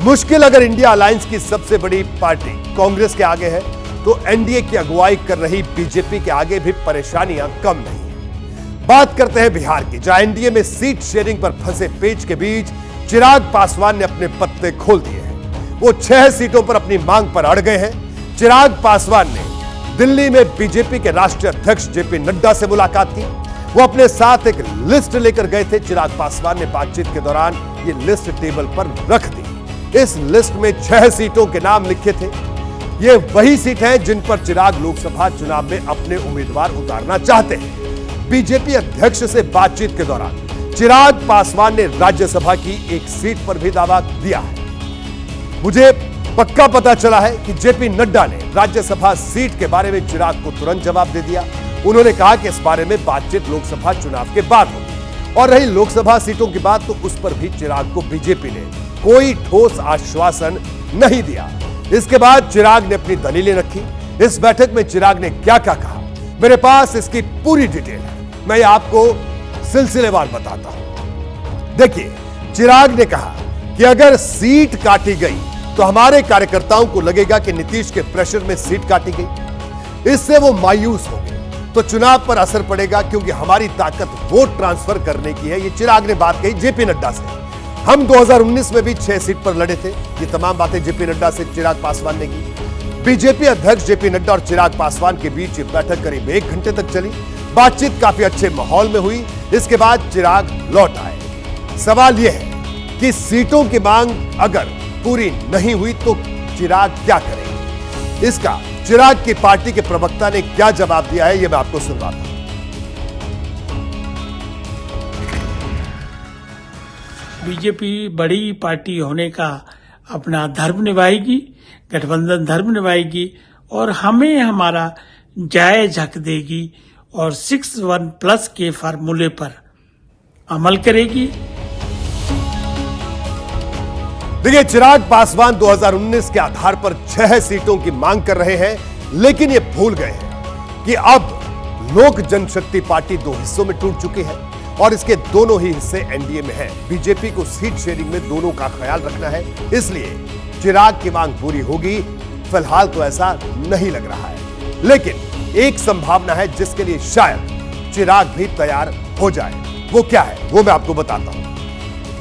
मुश्किल अगर India alliance की सबसे बड़ी पार्टी कांग्रेस के आगे है, तो एनडीए की अगुवाई कर रही बीजेपी के आगे भी परेशानियां कम नहीं है। बात करते हैं बिहार की, जहां एनडीए में सीट शेयरिंग पर फंसे पेच के बीच चिराग पासवान ने अपने पत्ते खोल दिए हैं। वो 6 सीटों पर अपनी मांग पर अड़ गए हैं। चिराग पासवान ने दिल्ली में बीजेपी के राष्ट्रीय अध्यक्ष जेपी नड्डा से मुलाकात की। वो अपने साथ एक लिस्ट लेकर गए थे। चिराग पासवान ने बातचीत के दौरान ये लिस्ट टेबल पर रख दी। इस लिस्ट में 6 सीटों के नाम लिखे थे। ये वही सीट हैं जिन पर चिराग लोकसभा चुनाव में अपने उम्मीदवार उतारना चाहते हैं। बीजेपी अध्यक्ष से बातचीत के दौरान चिराग पासवान ने राज्यसभा की एक सीट पर भी दावा दिया है। मुझे पक्का पता चला है कि जेपी नड्डा ने राज्यसभा सीट के बारे में चिराग को तुरंत जवाब दे दिया। उन्होंने कहा कि इस बारे में बातचीत लोकसभा चुनाव के बाद होगी। और रही लोकसभा सीटों की बात, तो उस पर भी चिराग को बीजेपी ने कोई ठोस आश्वासन नहीं दिया। इसके बाद चिराग ने अपनी दलीलें रखी। इस बैठक में चिराग ने क्या क्या कहा, मेरे पास इसकी पूरी डिटेल है, मैं आपको सिलसिलेवार बताता हूं। देखिए, चिराग ने कहा कि अगर सीट काटी गई तो हमारे कार्यकर्ताओं को लगेगा कि नीतीश के प्रेशर में सीट काटी गई। इससे वो मायूस होंगे, तो चुनाव पर असर पड़ेगा, क्योंकि हमारी ताकत वोट ट्रांसफर करने की है। ये चिराग ने बात कही जेपी नड्डा से। हम 2019 में भी 6 सीट पर लड़े थे। ये तमाम बातें जेपी नड्डा से चिराग पासवान ने की। बीजेपी अध्यक्ष जेपी नड्डा और चिराग पासवान के बीच ये बैठक करीब 1 घंटे तक चली। बातचीत काफी अच्छे माहौल में हुई। इसके बाद चिराग लौट आए। सवाल यह है कि सीटों की मांग अगर पूरी नहीं हुई तो चिराग क्या करेंगे। इसका चिराग की पार्टी के प्रवक्ता ने क्या जवाब दिया है, यह मैं आपको सुनवाता हूं। बीजेपी बड़ी पार्टी होने का अपना धर्म निभाएगी, गठबंधन धर्म निभाएगी और हमें हमारा जायज हक देगी और 6-1+ के फार्मूले पर अमल करेगी। देखिए, चिराग पासवान 2019 के आधार पर 6 सीटों की मांग कर रहे हैं, लेकिन ये भूल गए हैं कि अब लोक जनशक्ति पार्टी 2 हिस्सों में टूट चुकी है और इसके दोनों ही हिस्से एनडीए में हैं। बीजेपी को सीट शेयरिंग में दोनों का ख्याल रखना है, इसलिए चिराग की मांग पूरी होगी। फिलहाल तो ऐसा नहीं लग रहा है, लेकिन एक संभावना है जिसके लिए शायद चिराग भी तैयार हो जाए। वो क्या है, वो मैं आपको बताता हूं।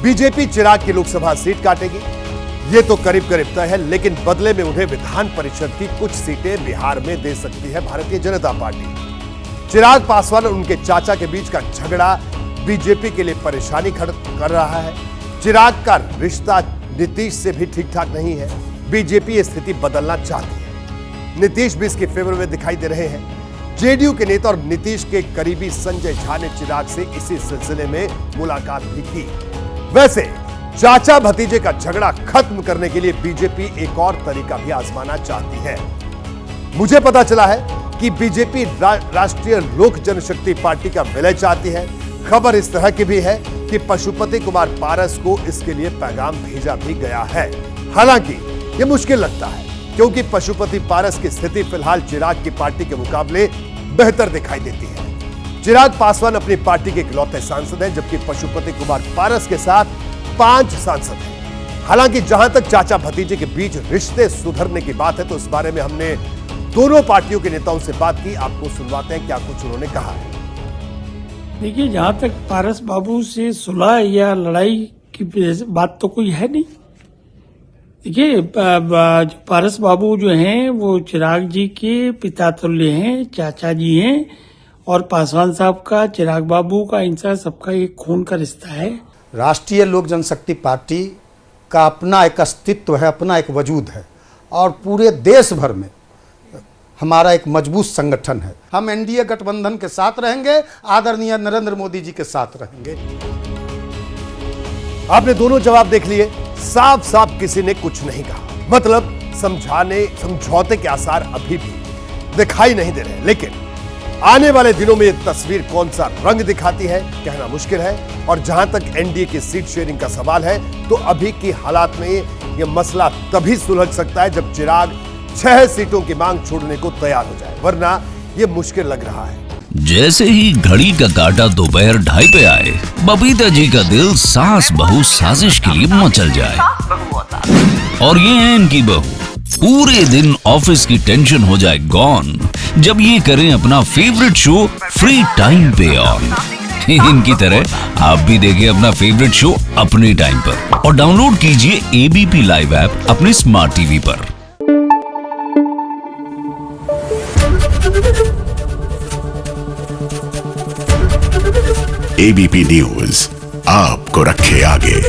बीजेपी चिराग की लोकसभा सीट काटेगी, ये तो करीब करीब तय है, लेकिन बदले में उन्हें विधान परिषद की कुछ सीटें बिहार में दे सकती है भारतीय जनता पार्टी। चिराग पासवान और उनके चाचा के बीच का झगड़ा बीजेपी के लिए परेशानी कर रहा है। चिराग का रिश्ता नीतीश से भी ठीक ठाक नहीं है। बीजेपी ये स्थिति बदलना चाहती है। नीतीश भी इसके फेवर में दिखाई दे रहे हैं। जेडीयू के नेता और नीतीश के करीबी संजय झा ने चिराग से इसी सिलसिले में मुलाकात भी की। वैसे चाचा भतीजे का झगड़ा खत्म करने के लिए बीजेपी एक और तरीका भी आजमाना चाहती है। मुझे पता चला है कि बीजेपी राष्ट्रीय लोक जनशक्ति पार्टी का विलय चाहती है। खबर इस तरह की भी है कि पशुपति कुमार पारस को इसके लिए पैगाम भेजा भी गया है। हालांकि यह मुश्किल लगता है, क्योंकि पशुपति पारस की स्थिति फिलहाल चिराग की पार्टी के मुकाबले बेहतर दिखाई देती है। चिराग पासवान अपनी पार्टी के इकलौते सांसद हैं, जबकि पशुपति कुमार पारस के साथ 5 सांसद हैं। हालांकि जहां तक चाचा भतीजे के बीच रिश्ते सुधरने की बात है, तो इस बारे में हमने दोनों पार्टियों के नेताओं से बात की। आपको सुनवाते हैं क्या कुछ उन्होंने कहा है। देखिए, जहाँ तक पारस बाबू से सुलह या लड़ाई की बात तो कोई है नहीं। देखिए, पारस बाबू जो हैं वो चिराग जी के पिता तुल्य हैं, चाचा जी हैं, और पासवान साहब का, चिराग बाबू का, इनका सबका एक खून का रिश्ता है। राष्ट्रीय लोक जनशक्ति पार्टी का अपना एक अस्तित्व है, अपना एक वजूद है और पूरे देश भर में हमारा एक मजबूत संगठन है। हम एनडीए गठबंधन के साथ रहेंगे, आदरणीय नरेंद्र मोदी जी के साथ रहेंगे। आपने दोनों जवाब देख लिए। साफ साफ किसी ने कुछ नहीं कहा, मतलब समझौते के आसार अभी भी दिखाई नहीं दे रहे। लेकिन आने वाले दिनों में यह तस्वीर कौन सा रंग दिखाती है, कहना मुश्किल है। और जहां तक एनडीए की सीट शेयरिंग का सवाल है, तो अभी की हालात में यह मसला तभी सुलझ सकता है जब चिराग 6 सीटों की मांग छोड़ने को तैयार हो जाए, वरना यह मुश्किल लग रहा है। जैसे ही घड़ी का काटा दोपहर 2:30 पे आए, बबीता जी का दिल सास बहू साजिश के लिए मचल जाए। और ये है इनकी बहू, पूरे दिन ऑफिस की टेंशन हो जाए गॉन जब ये करें अपना फेवरेट शो फ्री टाइम पे ऑन। इनकी तरह आप भी देखें अपना फेवरेट शो अपने टाइम पर और डाउनलोड कीजिए एबीपी लाइव ऐप अपने स्मार्ट टीवी पर। एबीपी न्यूज आपको रखे आगे।